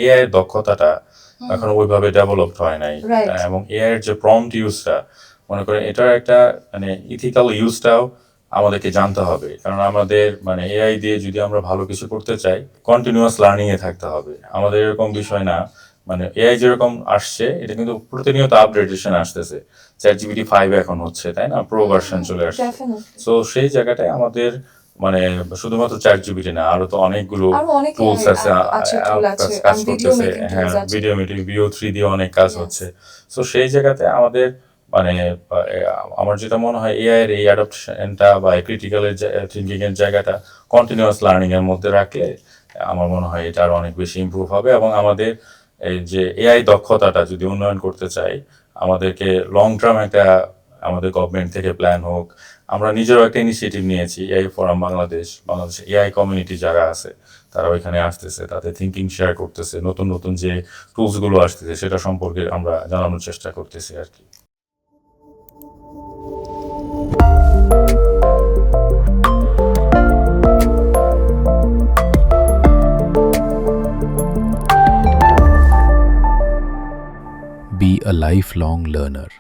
AI এর দক্ষতাটা এখন ওইভাবে ডেভেলপড হয় নাই। Right. এবং এআই এর যে প্রম্পট ইউজটা, মনে করেন এটার একটা মানে ইথিক্যাল ইউজটাও আমাদেরকে জানতে হবে, কারণ আমাদের মানে এআই দিয়ে যদি আমরা ভালো কিছু করতে চাই, কন্টিনিউয়াস লার্নিং এ থাকতে হবে। আমাদের এরকম বিষয় না, মানে এআই যেরকম আসছে এটা কিন্তু প্রতিনিয়ত আপডেটেশন আসতেছে। ChatGPT 5 এখন হচ্ছে, তাই না, প্রো ভার্সন চলে আসছে। Definitely. সো সেই জায়গাটায় আমাদের মানে শুধুমাত্র ChatGPT না, আরো তো অনেকগুলো আরো অনেক টুলস আছে, tool আছে, কাজ video করতেছে। making হ্যাঁ, tools আছে। ভিডিও মিটিং, VO3 দিয়ে অনেক কাজ Yes. হচ্ছে। সো সেই জায়গাতে আমাদের মানে আমার যেটা মনে হয় এআই এর এই অ্যাডাপশনটা বা ক্রিটিক্যাল থিঙ্কিং এর জায়গাটা কন্টিনিউয়াস লার্নিং এর মধ্যে রাখলে আমার মনে হয় এটা আরো অনেক বেশি ইমপ্রুভ হবে। এবং আমাদের এই যে এআই দক্ষতাটা যদি উন্নয়ন করতে চাই, আমাদেরকে লং টার্ম একটা আমাদের গভর্নমেন্ট থেকে প্ল্যান হোক। আমরা নিজেরও একটা ইনিশিয়েটিভ নিয়েছি, এআই ফোরাম বাংলাদেশে এআই কমিউনিটি যারা আছে তারা ওইখানে আসতেছে, তাদের থিঙ্কিং শেয়ার করতেছে, নতুন নতুন যে টুলসগুলো আসতেছে সেটা সম্পর্কে আমরা জানানোর চেষ্টা করতেছি আর কি। Be a lifelong learner.